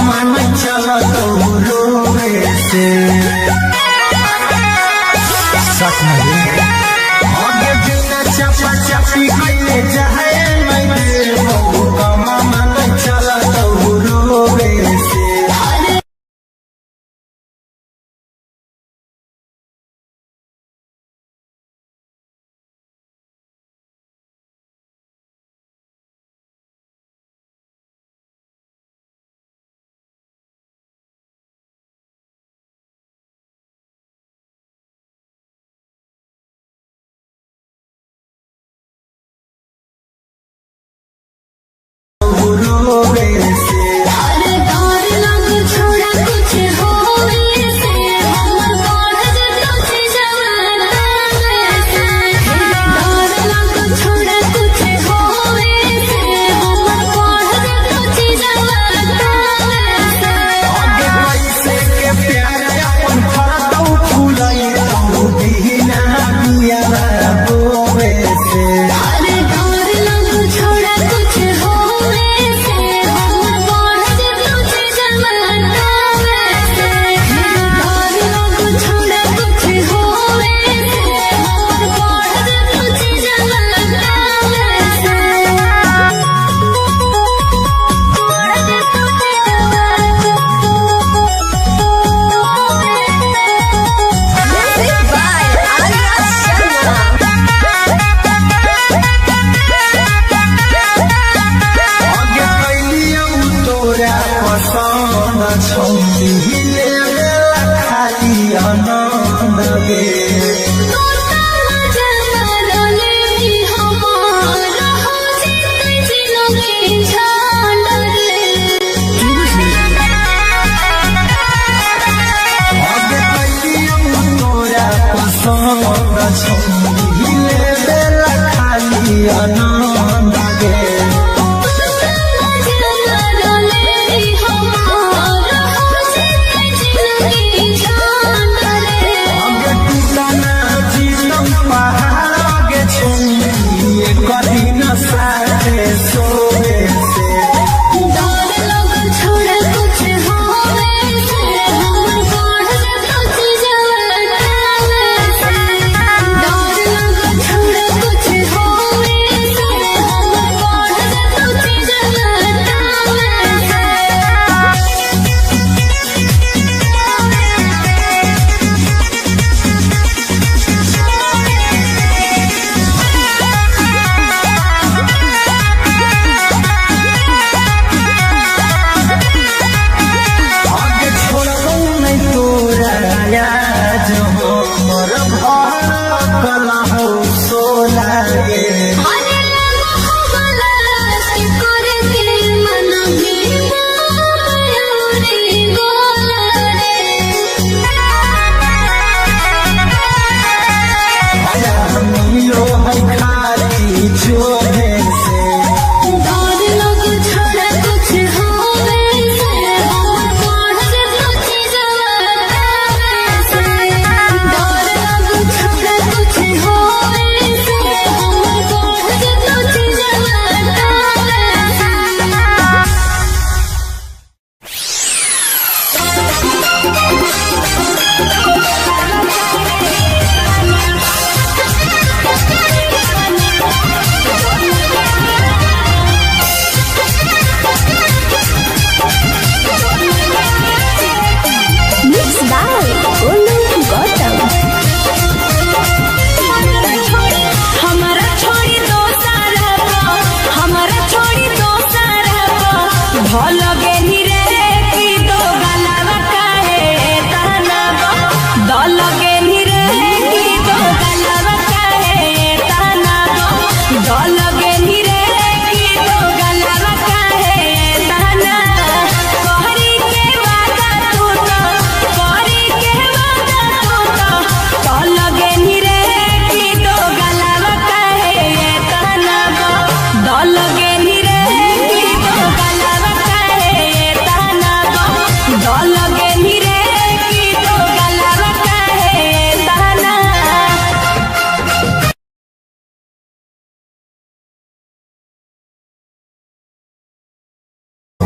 मन चला तो रोवे से सच नहीं आगे बिना चपा चपी कइले जाए मैं बहु का मन चला तो रोवे से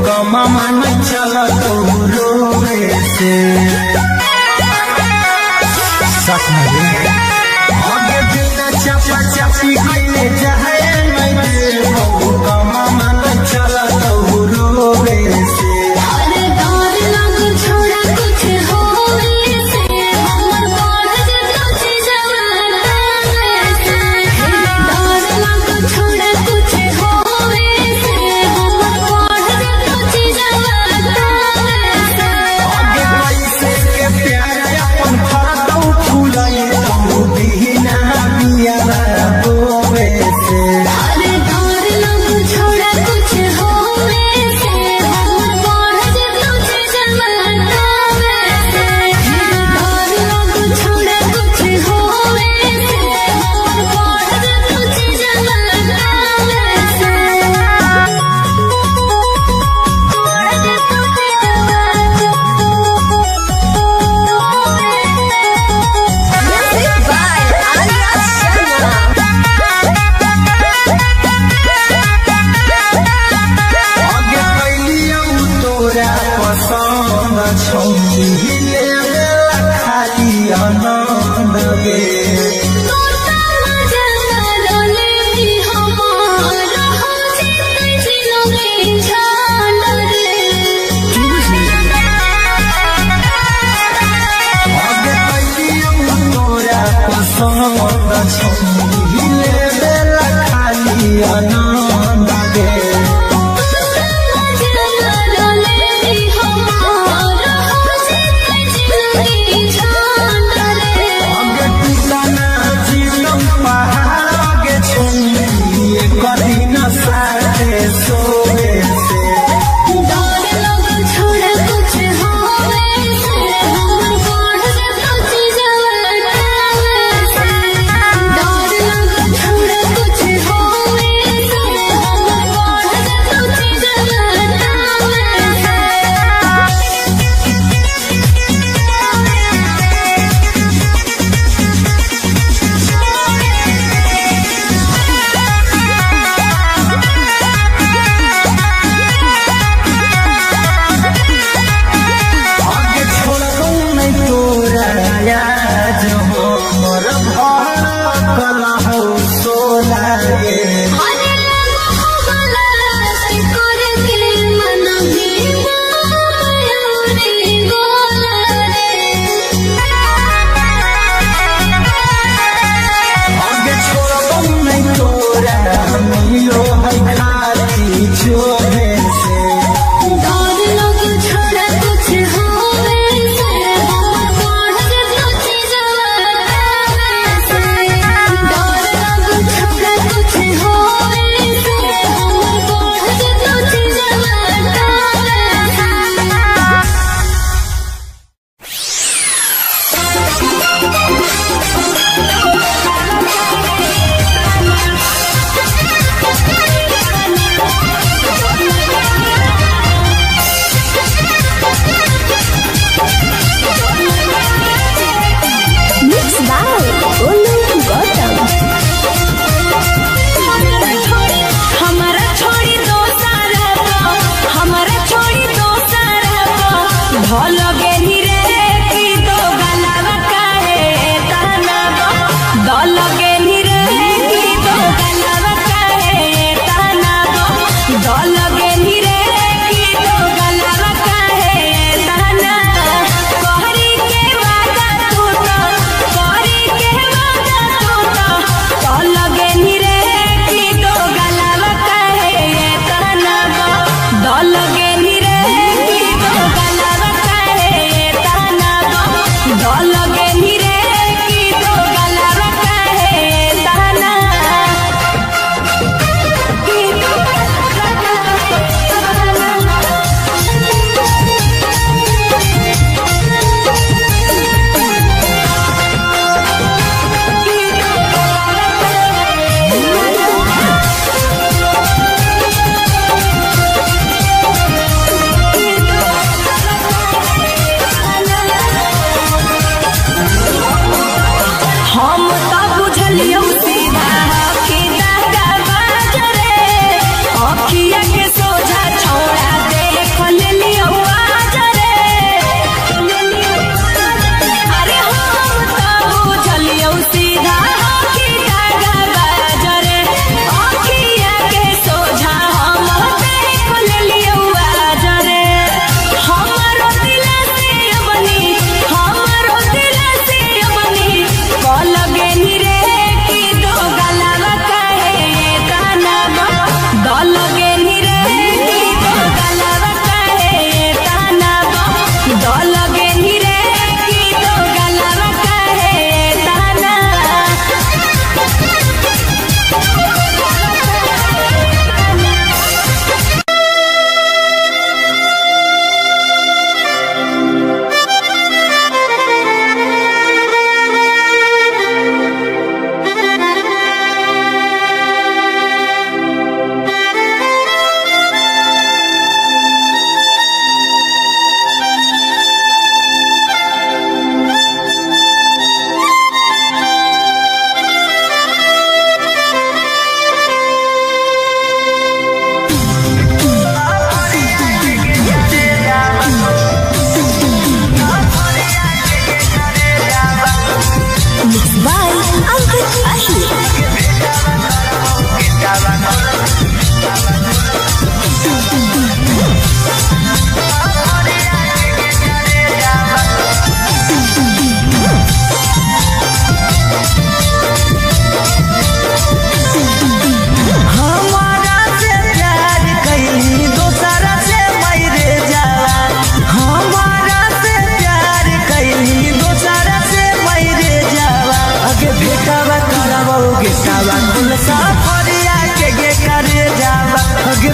गमा मन चला तो रोवे से सच में आगे बिना चपा चपी कइले जाए मैं गमा मन चला तो रोवे से खाली आनंद गे खाली आनंद गे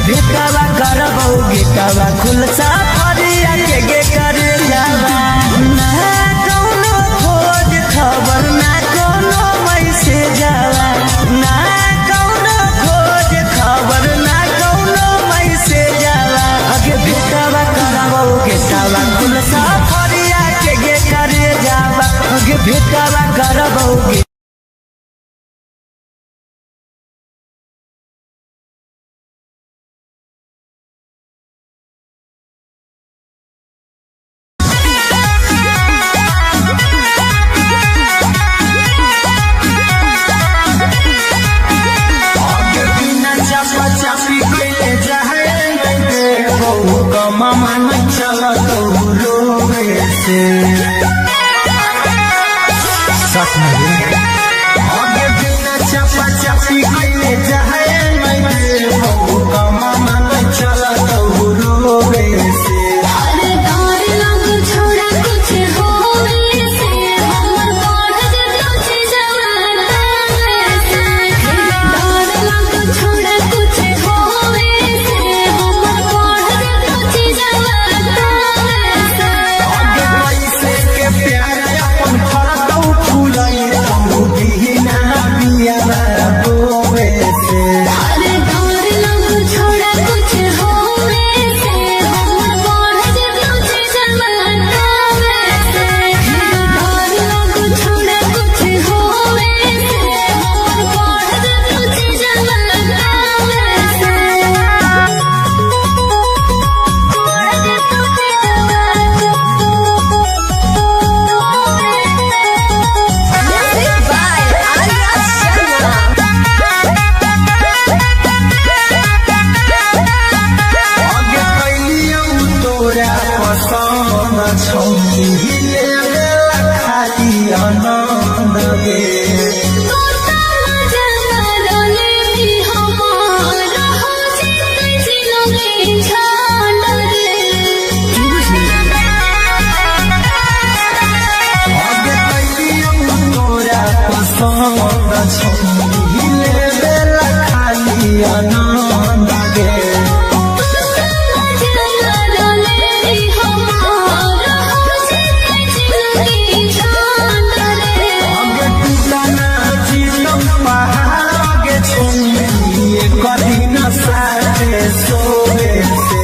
भेटावा करबौ गेटावा खुलसा फरिया के करे जावा ना कौनो खोज खबर ना कौनो मैसेज जावा ना कौनो खोज खबर ना कौनो मैसेज जावा आगे भेटावा करबौ गेटावा खुलसा फरिया के करे जावा आगे भेटावा करबौ मामा न चला तो रोवे से सच में आगे बिना चपा चपी कइले जाए मैं बहु मामा न चला तो रोवे से अरे डर लग छोड़ा कुछ होवे से हमर बढ़ कुछ जवाना से डर लग छोड़ा कुछ होवे से हमर बढ़ कुछ जवाना से आगे पैसे के प्यार अपन करतौ फूलई तू बिना बिया रोवे से अरे डर लग छोड़ा कुछ होवे से हमर बढ़ कुछ जवाना से डर लग छोड़ा कुछ होवे से हमर बढ़ कुछ जवाना Music by Arya Sharma. आगे कैलियौ तोरा पसंद छौनी हिले खाली आनंद गे आगे कैलियौ तोरा पसंद छौनी हिले खाली आनंद गे आगे टूटना जीतौ पहाड़ आगे छौनी कभी न साथे सोवे से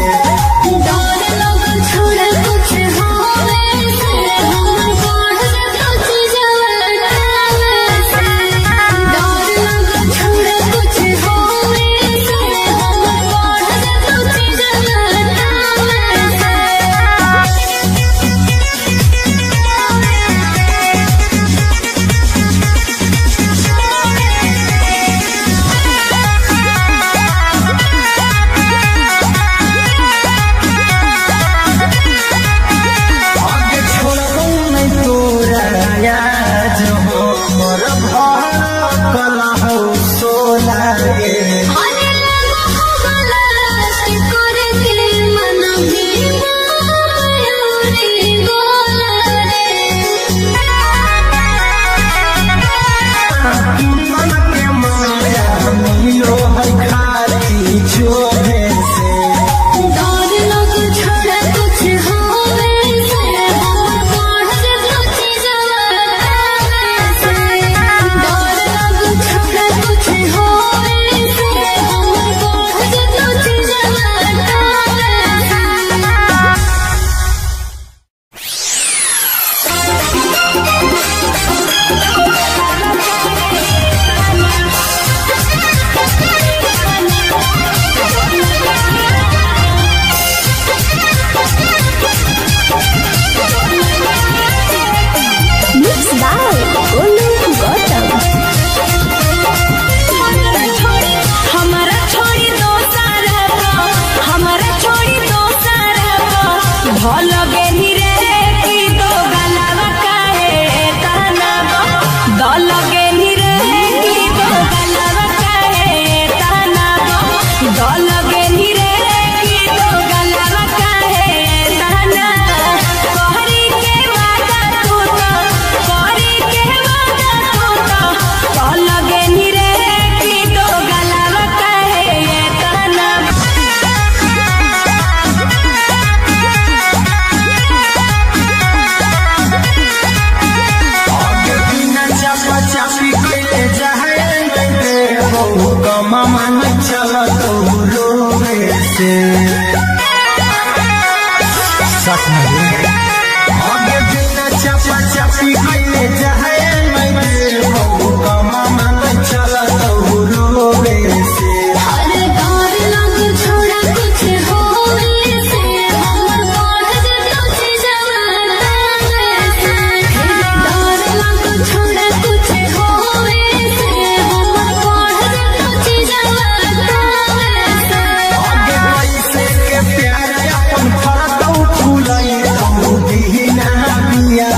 चला तो रोवे से आगे बिना चपा चपी कइले जाए मैं बहु कमा मन चला तो रोवे से अरे डर लग छोड़ा कुछ होवे से हमर बढ़ जतो छी जवाना से डर लग छोड़ा कुछ होवे से हमर बढ़ जतो छी जवाना से आगे पैसे के प्यार अपन फरतौ फूलई तो दीना बिया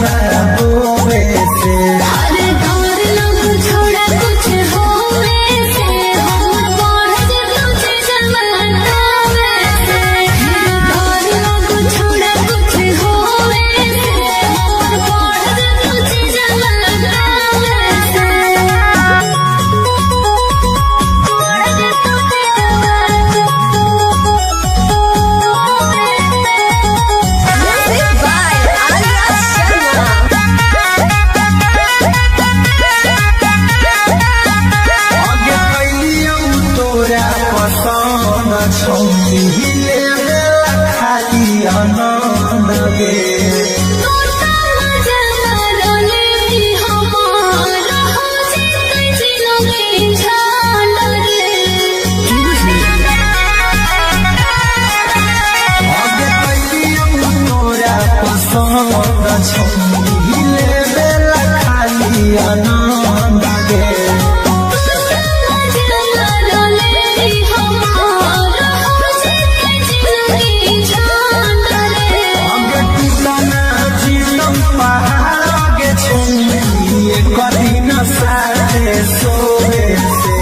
बोवे से अरे डर लग छोड़ा कुछ होवे से हमर बढ़ जतो छी जवाना से डर लग छोड़ा कुछ होवे से हमर बढ़ जतो छी जवाना Music by Arya Sharma. आगे कइलियौ तोरा पसंद छौनी ले खाली आनंद गे तोता मजा मारले हमार हो जितै जिलोगे झाल रे आगे कइलियौ तोरा पसंद छौनी ले खाली आनंद गे तोता मजा मारले हमार हो जितै जिलोगे झाल रे आगे कितना जीतम पहाड़ आगे छौनी कदी न साथे सोवे से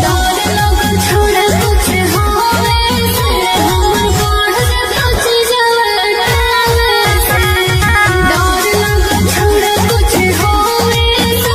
डर लग छोड़ा कुछ होवे से हमर बढ़ जतो छी जवाना से डर लग छोड़ा कुछ होवे से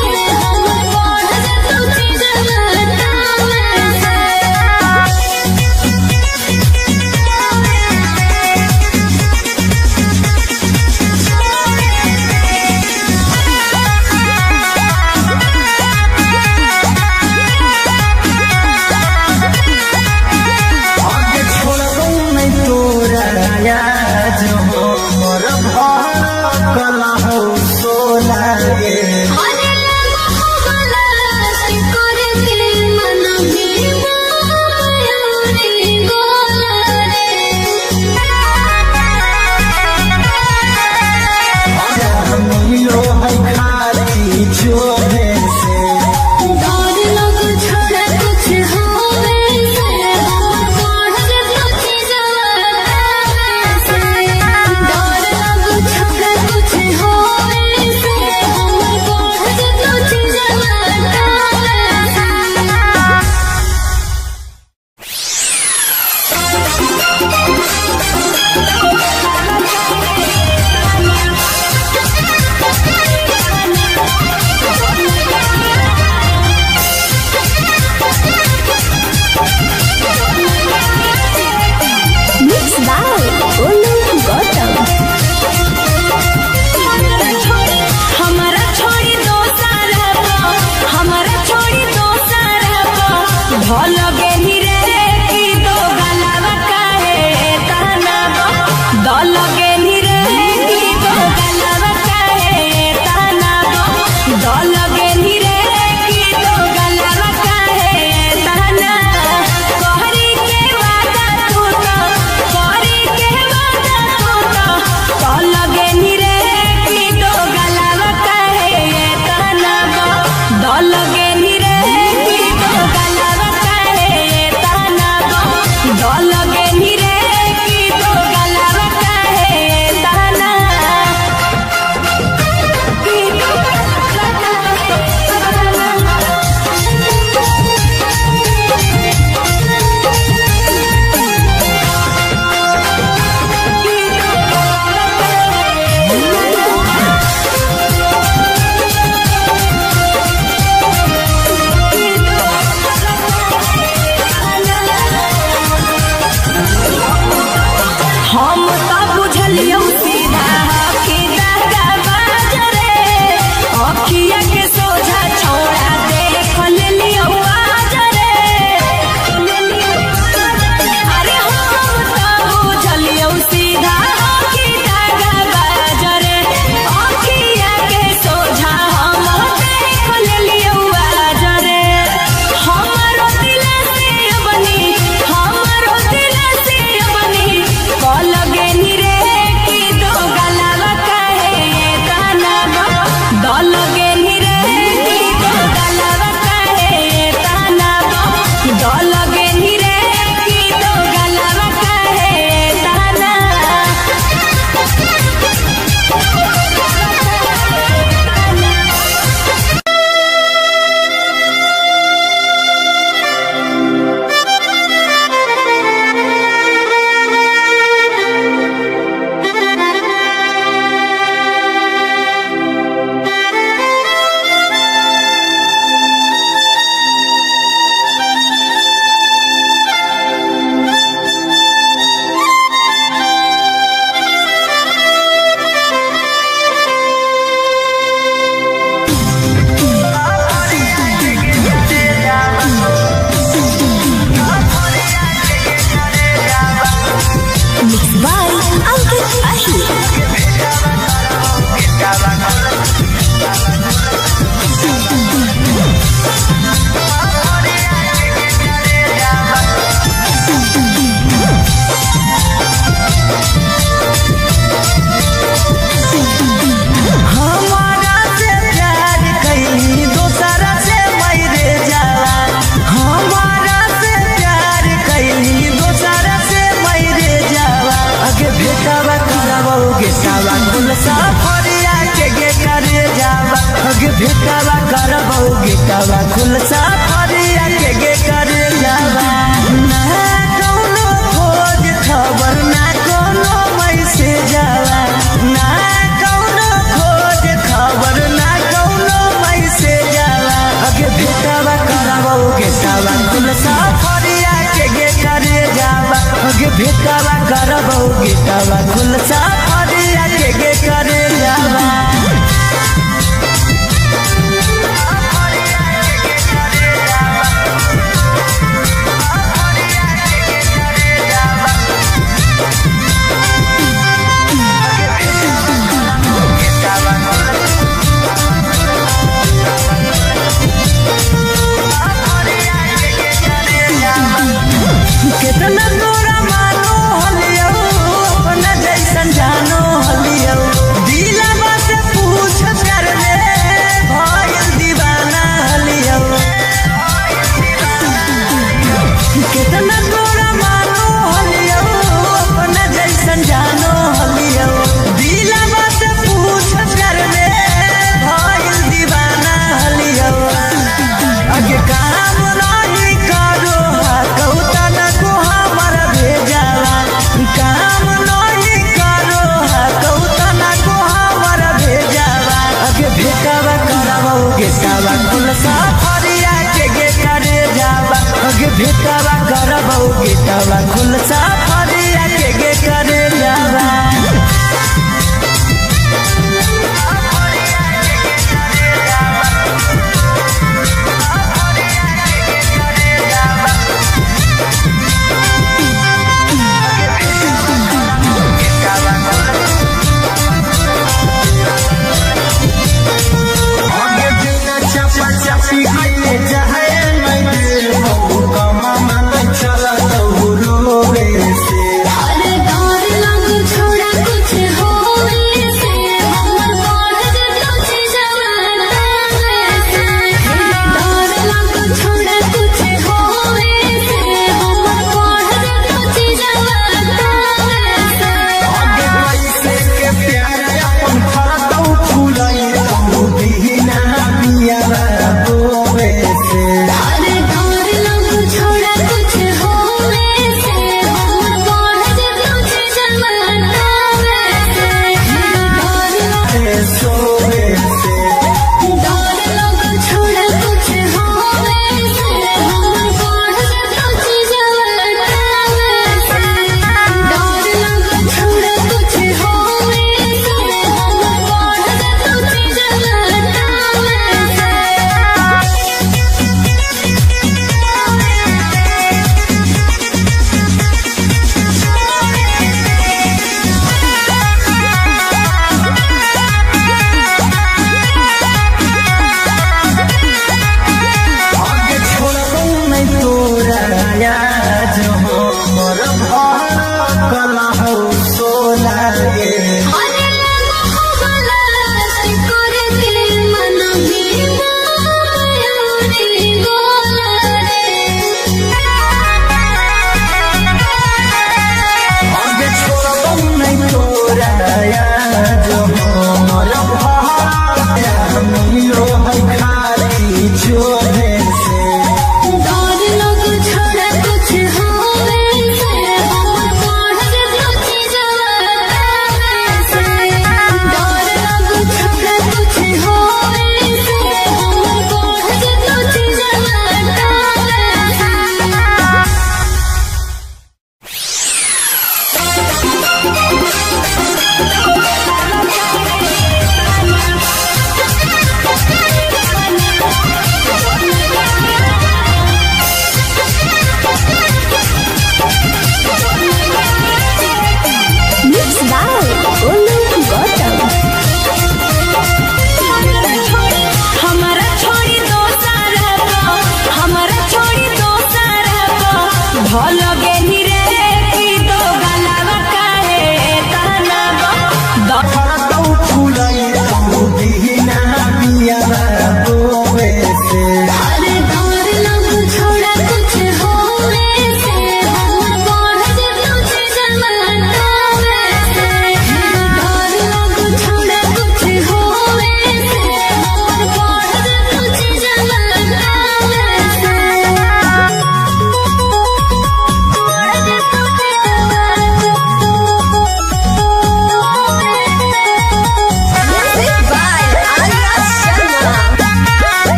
गेटावा खुलसा फरिया के करे जावा ना कौनो खोज खबर ना कौनो मैसेज जावा ना कौनो खोज खबर ना कौनो मैसेज जावा अगे भेटावा करावो गेटावा खुलसा फरिया के करे जावा अगे भेटावा करावो गेटावा खुलसा फरिया के करे जावा कितना तोरा मानो हलियो अपना जैसन जानो हलियो दिलवा से पूछ कर ले भइल दीवाना हलियो कितना तोरा मानो हलियो अपना जैसन जानो हलियो दिलवा से पूछ कर ले भइल दीवाना हलियो अगे काम नहीं करो कौता काम नहीं करो कौता ना को हमारा भेजावा अगे भेटावा करावो गेटावा खुलसा फरिया के करे जावा अगे भेटावा करावो गेटावा खुलसा फरिया के करे जावा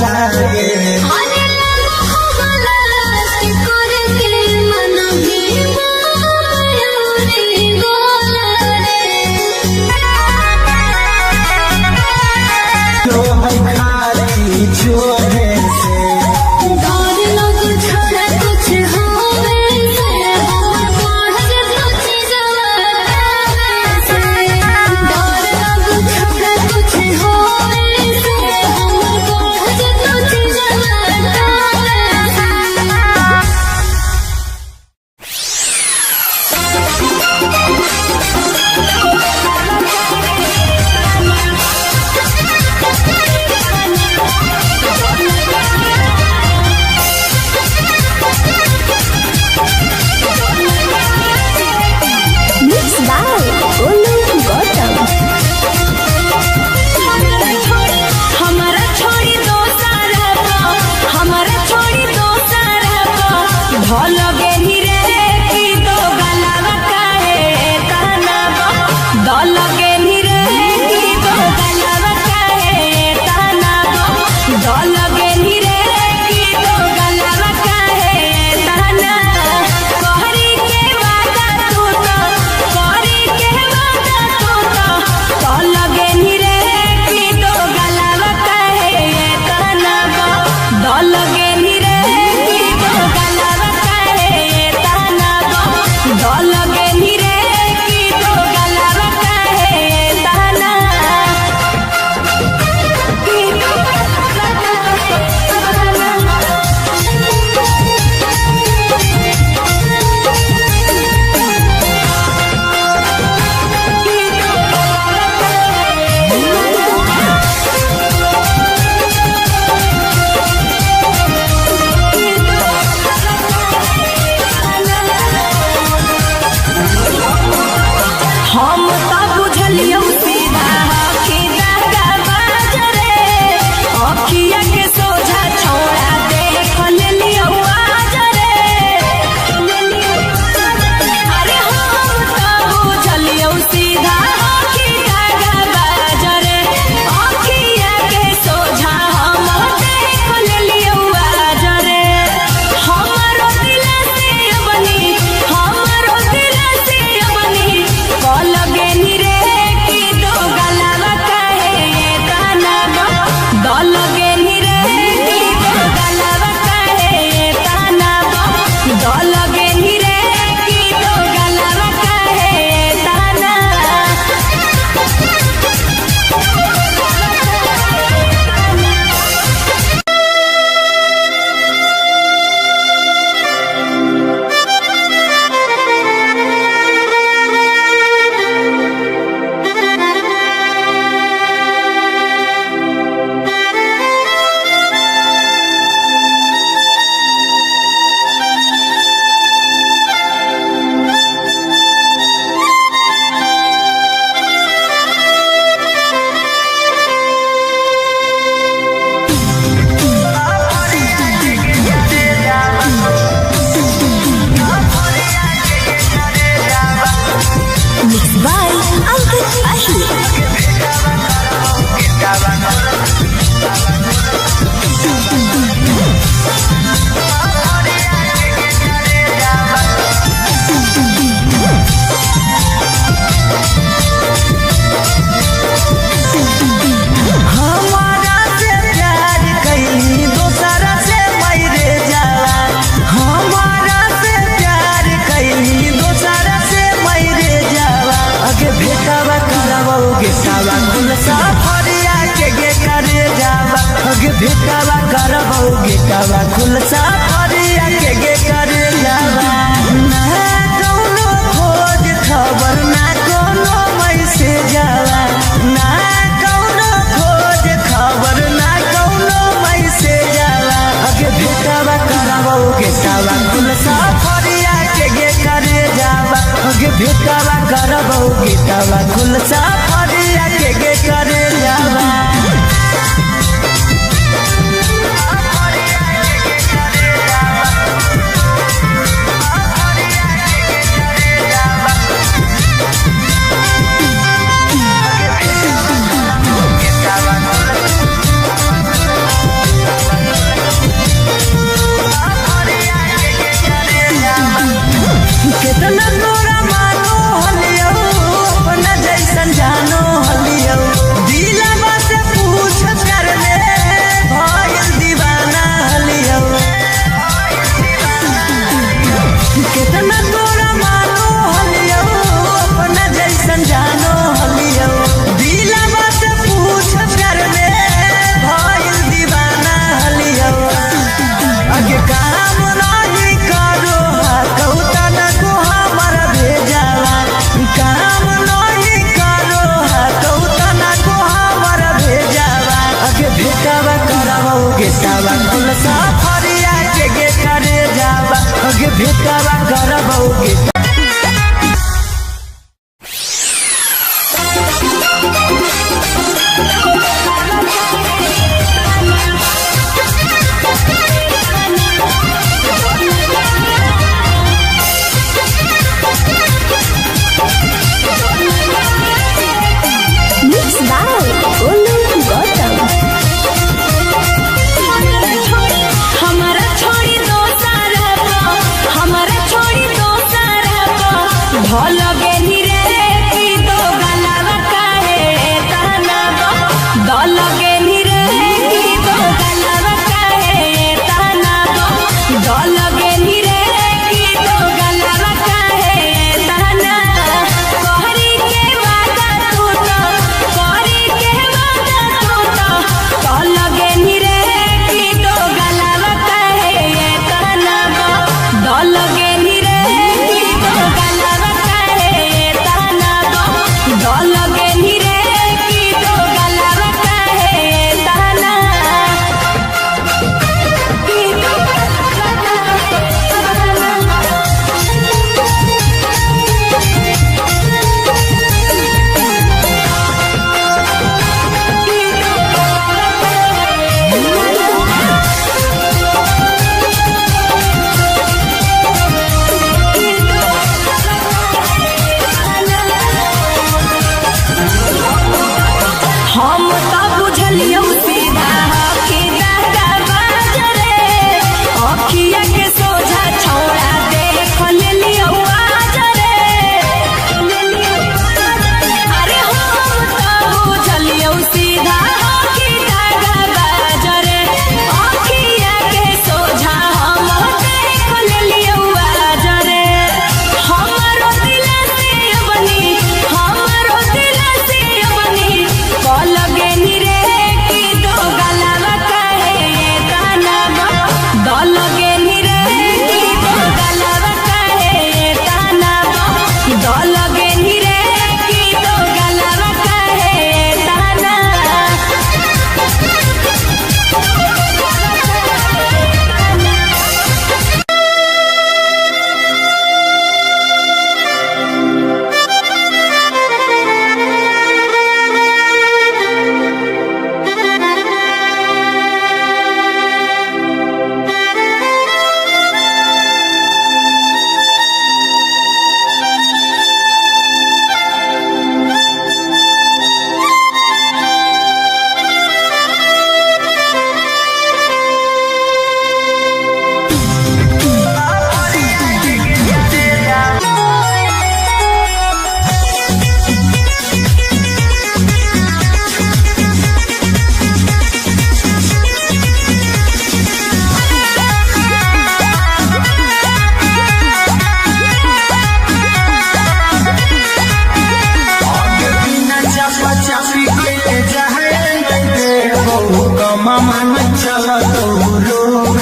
लागे अरे लगो हमला के करे के मन भी मयूरी गोला जो है खाली छोड़े से डर लग छोड़ा कुछ होवे से हमर पढ़ के कुछ जवाना से डर लग छोड़ा कुछ होवे से हमर पढ़ के कुछ जवाना Mixed by Olu Gautam. हमारा छोड़ी दो सारा हमारा छोड़ी दो सारा भल गेही रे की दो गलावा काहे कहना दल गेही रे की दो गलावा काहे कहना दल गेही रे की दो गलावा काहे कहना कहरी के वादा तू तो कहरी के वादा तू तो दल गेही रे की दो गलावा काहे कहना दल गेही रे की दो गलावा काहे कहना दल गेही रे की दो गलावा काहे कहना हम तो बुझलियो सीधा कि दागा बाजरे अखिया के सोझा छोड़ा देख लेलियो आजरे अरे हम तो बुझलियो सीधा कि दागा बाजरे अखिया के सोझा हम देख लेलियो आजरे हमारो दिल से बनी कल गेनी रे की दो गलावा काहे कहना दल गेनी रे की दो गलावा काहे कहना दल गेनी रे की दो गलावा काहे कहना Mixed by Ankit Ahir. हमारा से प्यार कैली दोसरा से मैरे जाला हमारा से प्यार कैली दोसरा से मैरे जाला अगे भेटावा करावोगे सावा कुल साफरिया के गे करे जावा अगे भेटावा करावोगे कावा कुल साफरिया के गे करे जावा ना कौनो खोज खबर ना कौनो मैसेज आवा ना कौनो खोज खबर ना कौनो मैसेज आवा अगे भेटावा करावोगे सावा कुल साफरिया के गे करे जावा अगे भेटावा करावोगे कावा कुल साफरिया के गे करे जावा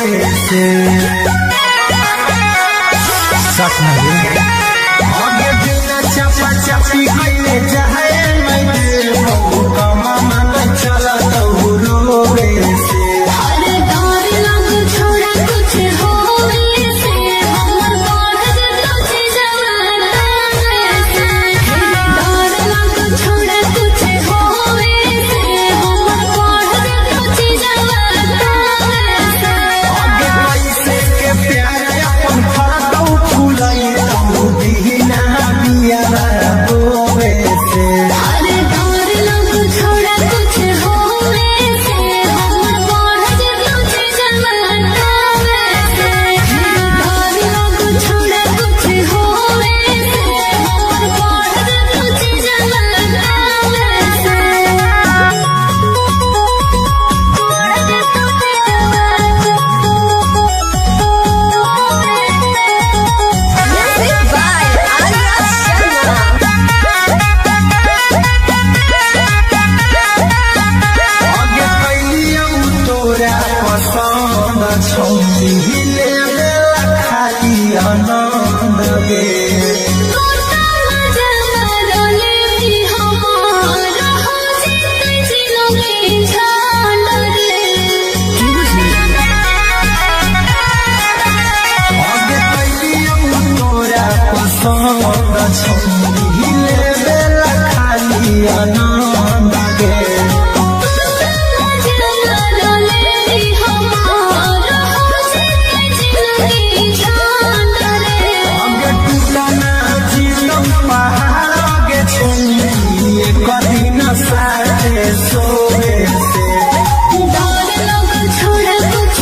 से सच नहीं आगे बिना चपा चपी कइले जाए नहीं कमा मन चला तो रोवे से अरे डर लग छोड़ा कुछ होवे से हमर बढ़ तुझे जवाना से डर लग छोड़ा कुछ होवे से हमर बढ़ तुझे जवाना से आगे पैसे के प्यार अपन फरकौ फुलाई तू दीना बिया रोवे से अरे डर लग छोड़ा कुछ होवे से हमर बढ़ तुझे जवाना से डर लग छोड़ा कुछ होवे से हमर बढ़ तुझे जवाना Music by Arya Sharma. आगे कैलियौ तोरा पसंद छौरी लेला खाली आनंद गे कोता मजा रोले हमार हो जिते जिलोगे छान रे आगे कैलियौ तोरा पसंद छौरी लेला खाली आनंद गे मजा रोले हमार हो जिते जिलोगे छान रे आगे टूटा ना जीतम पहाड़ आगे छोड़ी कभी न साथे सोवे से डर लग छोड़ा कुछ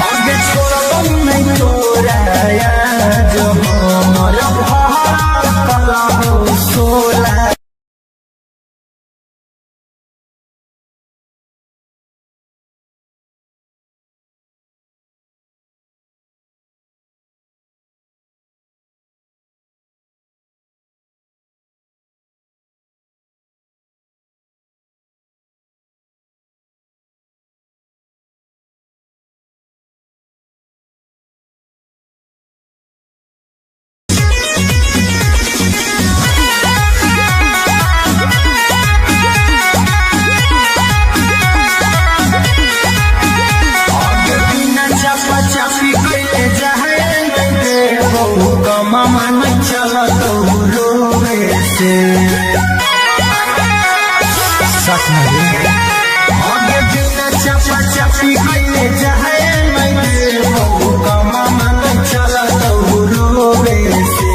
आगे छोड़ब नहीं तोरा याद हमर कला हो सोला आगे बिना चपा चपी कइले जाए नहीं बहु कमा मन चला तो रोवे से सच नहीं आगे बिना चपा चपी कइले जाए नहीं बहु कमा मन चला तो रोवे से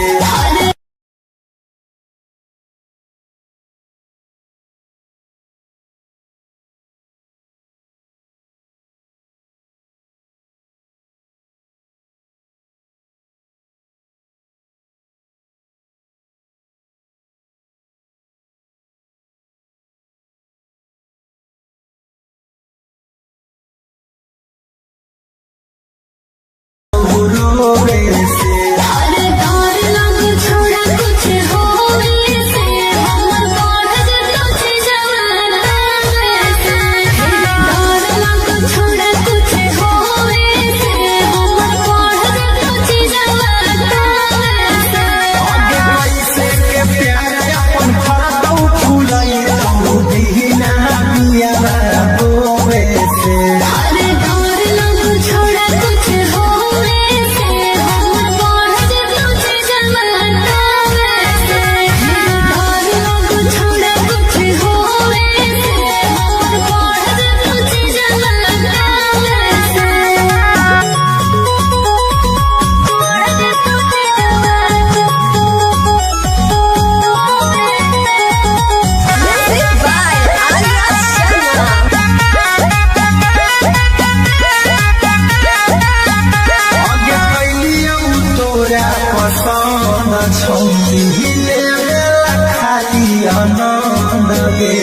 रोवे से अरे डर लग छोड़ा कुछ होवे से हमर बढ़ तुझे जवाना से डर लग छोड़ा कुछ होवे से हमर बढ़ तुझे जवाना से आगे पैसे के प्यार अपन फरकौ फुलाई तू दीना बिया रोवे से अरे डर लग छोड़ा कुछ होवे से हमर बढ़ तुझे जवाना से डर लग छोड़ा कुछ होवे से हमर बढ़ तुझे जवाना Music by Arya Sharma. आगे कैलियौ तोरा पसंद छौरी लेला खाली आनंद गे